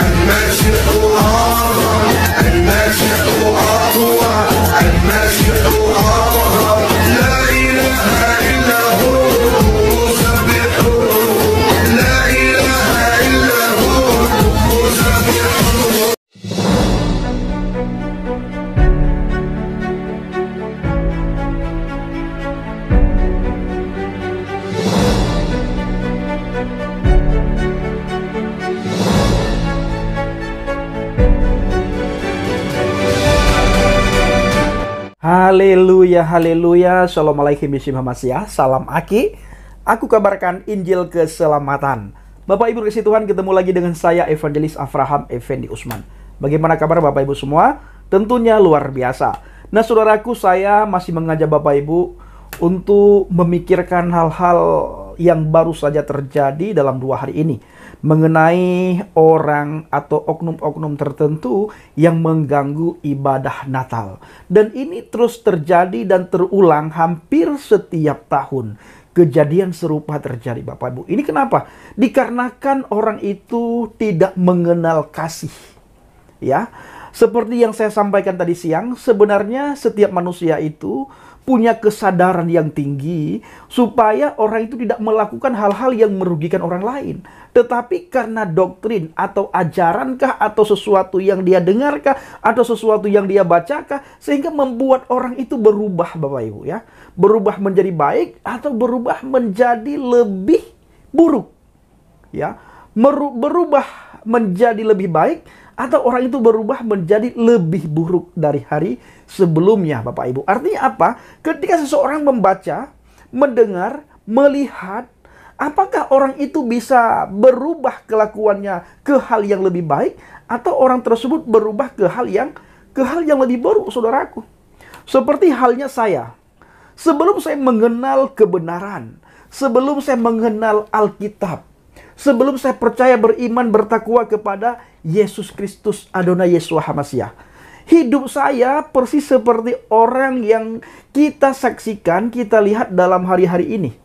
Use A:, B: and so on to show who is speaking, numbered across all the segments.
A: المسيح أعظم، المسيح أقوى، المسيح أعظم، لا إله إلا هو، سبحوه، لا إله إلا هو، سبحوه.
B: Haleluya, haleluya, Shalom alaikum Yeshua Mashiach, salam Aki. Aku kabarkan Injil keselamatan. Bapak Ibu kasih Tuhan, ketemu lagi dengan saya Evangelis Avraham Effendi Usman. Bagaimana kabar Bapak Ibu semua? Tentunya luar biasa. Nah saudaraku, saya masih mengajak Bapak Ibu untuk memikirkan hal-hal yang baru saja terjadi dalam 2 hari ini, mengenai orang atau oknum-oknum tertentu yang mengganggu ibadah Natal. Dan ini terus terjadi dan terulang hampir setiap tahun. Kejadian serupa terjadi Bapak Ibu. Ini kenapa? Dikarenakan orang itu tidak mengenal kasih. Ya, seperti yang saya sampaikan tadi siang, sebenarnya setiap manusia itu punya kesadaran yang tinggi supaya orang itu tidak melakukan hal-hal yang merugikan orang lain. Tetapi karena doktrin atau ajarankah atau sesuatu yang dia dengarkah atau sesuatu yang dia bacakah sehingga membuat orang itu berubah Bapak Ibu ya. Berubah menjadi baik atau berubah menjadi lebih buruk. Ya, berubah menjadi lebih baik atau orang itu berubah menjadi lebih buruk dari hari sebelumnya Bapak Ibu. Artinya apa? Ketika seseorang membaca, mendengar, melihat, apakah orang itu bisa berubah kelakuannya ke hal yang lebih baik atau orang tersebut berubah ke hal yang lebih buruk, saudaraku. Seperti halnya saya. Sebelum saya mengenal kebenaran, sebelum saya mengenal Alkitab, sebelum saya percaya, beriman, bertakwa kepada Yesus Kristus Adonai Yeshua HaMashiach, hidup saya persis seperti orang yang kita saksikan, kita lihat dalam hari-hari ini.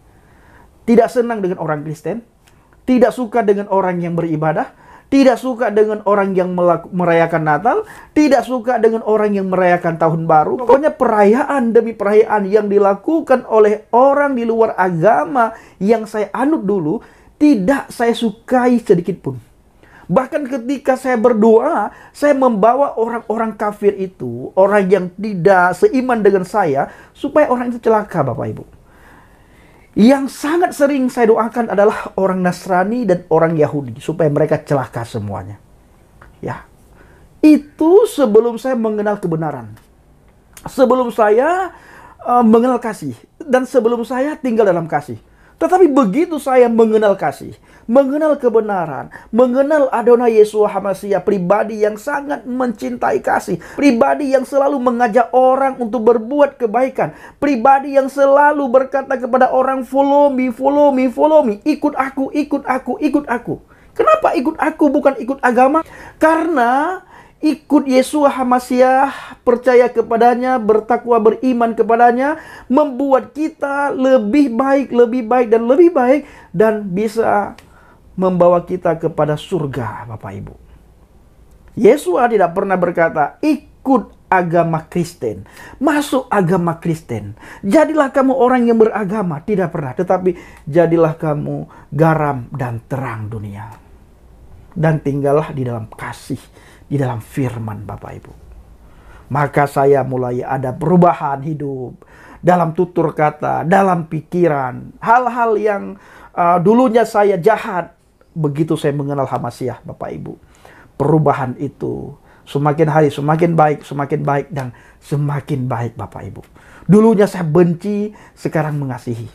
B: Tidak senang dengan orang Kristen, tidak suka dengan orang yang beribadah, tidak suka dengan orang yang merayakan Natal, tidak suka dengan orang yang merayakan Tahun Baru. Pokoknya perayaan demi perayaan yang dilakukan oleh orang di luar agama yang saya anut dulu, tidak saya sukai sedikit pun. Bahkan ketika saya berdoa, saya membawa orang-orang kafir itu, orang yang tidak seiman dengan saya, supaya orang itu celaka Bapak Ibu. Yang sangat sering saya doakan adalah orang Nasrani dan orang Yahudi, supaya mereka celaka semuanya. Ya, itu sebelum saya mengenal kebenaran. Sebelum saya mengenal kasih. Dan sebelum saya tinggal dalam kasih. Tetapi begitu saya mengenal kasih, mengenal kebenaran, mengenal Adonai Yeshua HaMashiach, pribadi yang sangat mencintai kasih, pribadi yang selalu mengajak orang untuk berbuat kebaikan, pribadi yang selalu berkata kepada orang, follow me, follow me, follow me, ikut aku, ikut aku, ikut aku. Kenapa ikut aku bukan ikut agama? Karena ikut Yeshua HaMashiach, percaya kepadanya, bertakwa, beriman kepadanya, membuat kita lebih baik, dan lebih baik, dan bisa membawa kita kepada surga, Bapak Ibu. Yeshua tidak pernah berkata, ikut agama Kristen, masuk agama Kristen, jadilah kamu orang yang beragama. Tidak pernah, tetapi jadilah kamu garam dan terang dunia. Dan tinggallah di dalam kasih, di dalam firman Bapak Ibu. Maka saya mulai ada perubahan hidup dalam tutur kata, dalam pikiran. Hal-hal yang dulunya saya jahat, begitu saya mengenal HaMashiach Bapak Ibu. Perubahan itu semakin hari semakin baik dan semakin baik Bapak Ibu. Dulunya saya benci, sekarang mengasihi.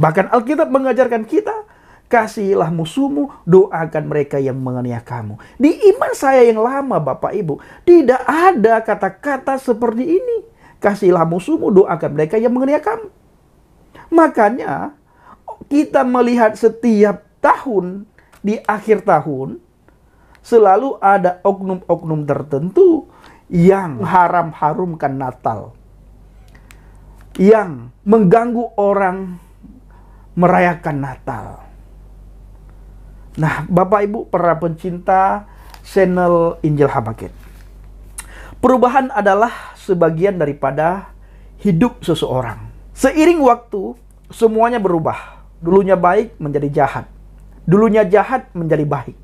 B: Bahkan Alkitab mengajarkan kita, kasihilah musuhmu, doakan mereka yang menganiaya kamu. Di iman saya yang lama Bapak Ibu, tidak ada kata-kata seperti ini. Kasihilah musuhmu, doakan mereka yang menganiaya kamu. Makanya kita melihat setiap tahun, di akhir tahun, selalu ada oknum-oknum tertentu yang haram-harumkan Natal, yang mengganggu orang merayakan Natal. Nah, Bapak Ibu para pencinta channel Injil Habakuk. Perubahan adalah sebagian daripada hidup seseorang. Seiring waktu, semuanya berubah. Dulunya baik menjadi jahat. Dulunya jahat menjadi baik.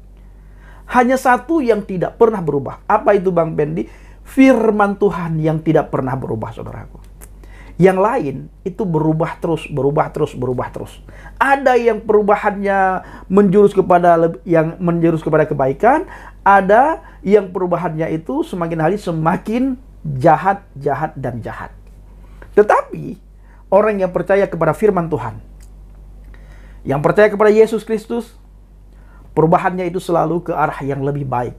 B: Hanya satu yang tidak pernah berubah. Apa itu Bang Pendi? Firman Tuhan yang tidak pernah berubah, saudaraku. Yang lain itu berubah terus, berubah terus, berubah terus. Ada yang perubahannya menjurus kepada kebaikan, ada yang perubahannya itu semakin hari semakin jahat, jahat, dan jahat. Tetapi orang yang percaya kepada firman Tuhan, yang percaya kepada Yesus Kristus, perubahannya itu selalu ke arah yang lebih baik.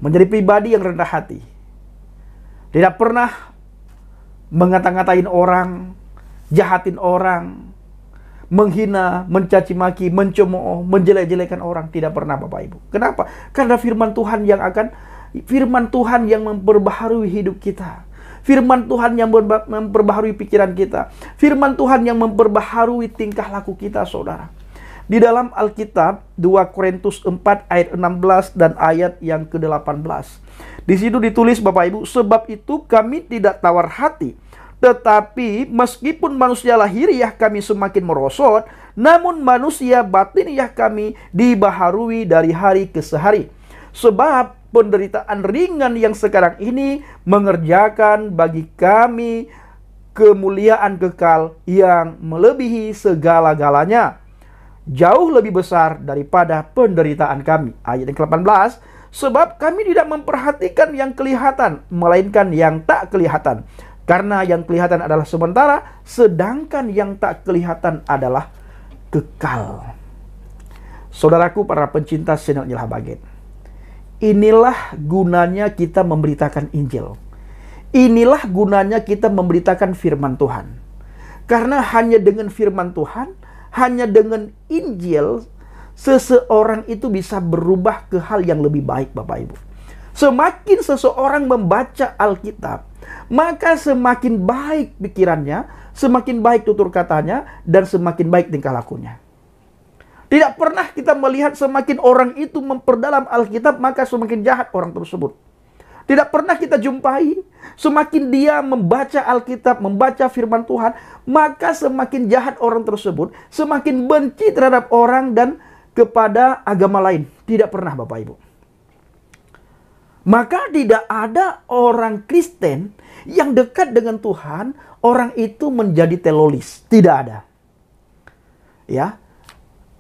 B: Menjadi pribadi yang rendah hati. Tidak pernah mengata-ngatain orang, jahatin orang, menghina, mencaci maki, mencemooh, menjelek-jelekan orang. Tidak pernah, Bapak Ibu. Kenapa? Karena firman Tuhan yang memperbaharui hidup kita. Firman Tuhan yang memperbaharui pikiran kita. Firman Tuhan yang memperbaharui tingkah laku kita, saudara. Di dalam Alkitab, 2 Korintus 4 ayat 16 dan ayat yang ke-18. Di situ ditulis, Bapak Ibu, sebab itu kami tidak tawar hati. Tetapi meskipun manusia lahiriah kami semakin merosot, namun manusia batiniah kami dibaharui dari hari ke hari. Sebab penderitaan ringan yang sekarang ini mengerjakan bagi kami kemuliaan kekal yang melebihi segala-galanya, jauh lebih besar daripada penderitaan kami. Ayat yang ke-18, sebab kami tidak memperhatikan yang kelihatan, melainkan yang tak kelihatan. Karena yang kelihatan adalah sementara, sedangkan yang tak kelihatan adalah kekal. Saudaraku, para pencinta channel Injil Habakuk, inilah gunanya kita memberitakan Injil. Inilah gunanya kita memberitakan firman Tuhan. Karena hanya dengan firman Tuhan, hanya dengan Injil, seseorang itu bisa berubah ke hal yang lebih baik, Bapak Ibu. Semakin seseorang membaca Alkitab, maka semakin baik pikirannya, semakin baik tutur katanya, dan semakin baik tingkah lakunya. Tidak pernah kita melihat semakin orang itu memperdalam Alkitab, maka semakin jahat orang tersebut. Tidak pernah kita jumpai semakin dia membaca Alkitab, membaca firman Tuhan, maka semakin jahat orang tersebut, semakin benci terhadap orang dan kepada agama lain. Tidak pernah, Bapak Ibu. Maka tidak ada orang Kristen yang dekat dengan Tuhan, orang itu menjadi telolis. Tidak ada. Ya.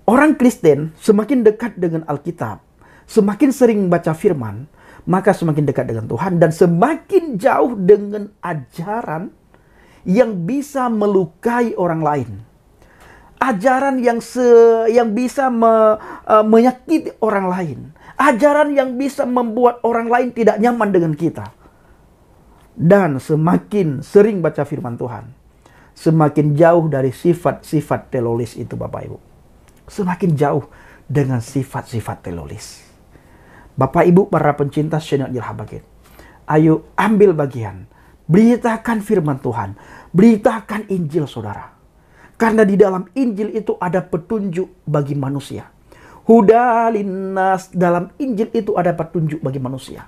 B: Orang Kristen semakin dekat dengan Alkitab, semakin sering baca firman, maka semakin dekat dengan Tuhan dan semakin jauh dengan ajaran yang bisa melukai orang lain. Ajaran yang bisa menyakiti orang lain. Ajaran yang bisa membuat orang lain tidak nyaman dengan kita. Dan semakin sering baca firman Tuhan, semakin jauh dari sifat-sifat telolis itu, Bapak Ibu. Semakin jauh dengan sifat-sifat telolis. Bapak Ibu para pencinta channel Injil Habakuk, ayo ambil bagian. Beritakan firman Tuhan. Beritakan Injil, saudara. Karena di dalam Injil itu ada petunjuk bagi manusia. Huda linnas, dalam Injil itu ada petunjuk bagi manusia.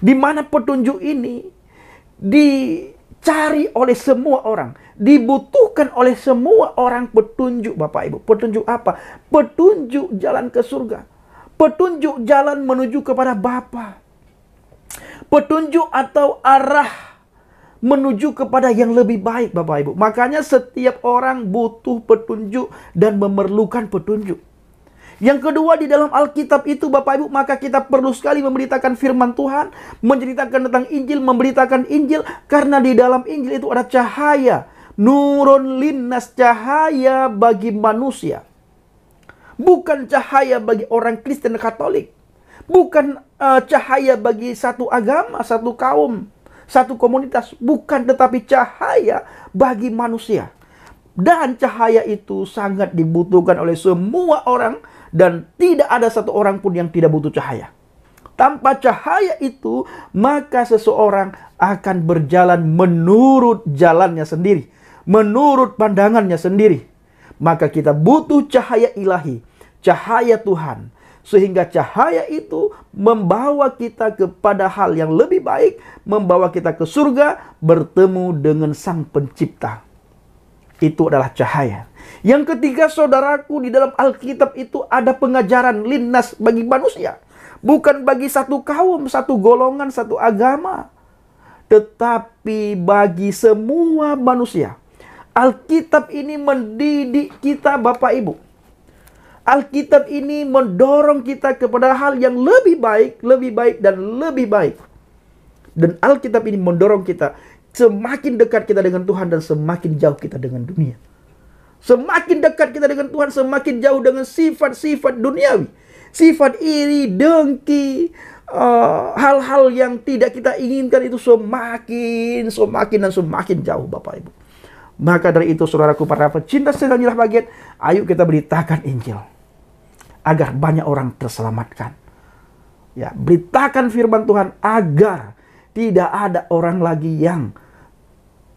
B: Di mana petunjuk ini dicari oleh semua orang, dibutuhkan oleh semua orang petunjuk, Bapak Ibu. Petunjuk apa? Petunjuk jalan ke surga. Petunjuk jalan menuju kepada Bapa. Petunjuk atau arah menuju kepada yang lebih baik, Bapak Ibu. Makanya setiap orang butuh petunjuk dan memerlukan petunjuk. Yang kedua, di dalam Alkitab itu, Bapak Ibu, maka kita perlu sekali memberitakan firman Tuhan, menceritakan tentang Injil, memberitakan Injil, karena di dalam Injil itu ada cahaya. Nurun linnas, cahaya bagi manusia. Bukan cahaya bagi orang Kristen Katolik. Bukan cahaya bagi satu agama, satu kaum, satu komunitas. Bukan, tetapi cahaya bagi manusia. Dan cahaya itu sangat dibutuhkan oleh semua orang. Dan tidak ada satu orang pun yang tidak butuh cahaya. Tanpa cahaya itu, maka seseorang akan berjalan menurut jalannya sendiri. Menurut pandangannya sendiri. Maka kita butuh cahaya ilahi. Cahaya Tuhan. Sehingga cahaya itu membawa kita kepada hal yang lebih baik, membawa kita ke surga, bertemu dengan Sang Pencipta. Itu adalah cahaya. Yang ketiga, saudaraku, di dalam Alkitab itu ada pengajaran linnas bagi manusia. Bukan bagi satu kaum, satu golongan, satu agama, tetapi bagi semua manusia. Alkitab ini mendidik kita, Bapak Ibu. Alkitab ini mendorong kita kepada hal yang lebih baik, dan lebih baik. Dan Alkitab ini mendorong kita semakin dekat kita dengan Tuhan dan semakin jauh kita dengan dunia. Semakin dekat kita dengan Tuhan, semakin jauh dengan sifat-sifat duniawi. Sifat iri, dengki, hal-hal yang tidak kita inginkan itu semakin dan semakin jauh, Bapak Ibu. Maka dari itu, saudaraku, para pecinta setan Jelah Baget, ayo kita beritakan Injil agar banyak orang terselamatkan. Ya, beritakan firman Tuhan agar tidak ada orang lagi yang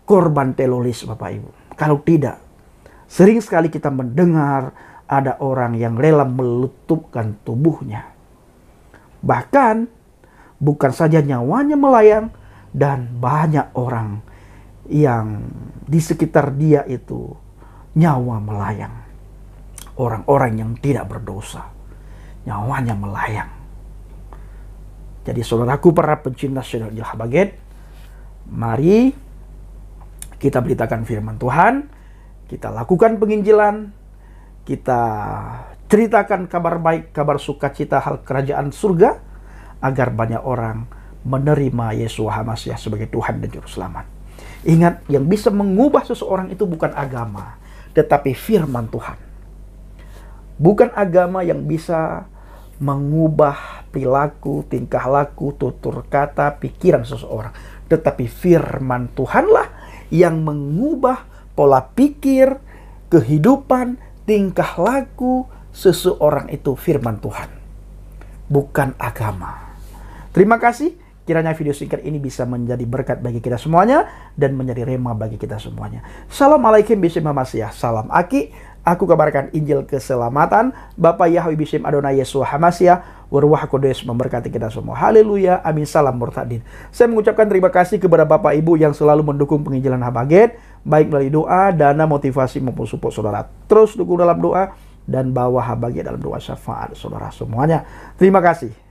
B: korban teroris, Bapak Ibu. Kalau tidak, sering sekali kita mendengar ada orang yang rela melutupkan tubuhnya. Bahkan bukan saja nyawanya melayang, dan banyak orang yang di sekitar dia itu nyawa melayang. Orang-orang yang tidak berdosa, nyawanya melayang. Jadi saudaraku, para pencinta setan Jelah Baget, mari kita beritakan firman Tuhan, kita lakukan penginjilan, kita ceritakan kabar baik, kabar sukacita, hal kerajaan surga, agar banyak orang menerima Yeshua HaMashiach sebagai Tuhan dan Juru Selamat. Ingat, yang bisa mengubah seseorang itu bukan agama, tetapi firman Tuhan. Bukan agama yang bisa mengubah perilaku, tingkah laku, tutur kata, pikiran seseorang, tetapi firman Tuhanlah yang mengubah pola pikir, kehidupan, tingkah laku seseorang itu. Firman Tuhan, bukan agama. Terima kasih. Kiranya video singkat ini bisa menjadi berkat bagi kita semuanya dan menjadi rema bagi kita semuanya. Assalamualaikum Bishim Hamasiah. Salam Aki. Aku kabarkan Injil keselamatan. Bapa Yahweh Bishim Adonai Yeshua Hamasiah. Waruah Kodes memberkati kita semua. Haleluya. Amin. Salam murtadin. Saya mengucapkan terima kasih kepada Bapak Ibu yang selalu mendukung penginjilan Habaget, baik melalui doa, dana, motivasi maupun support saudara. Terus dukung dalam doa dan bawa Habaget dalam doa syafaat saudara semuanya. Terima kasih.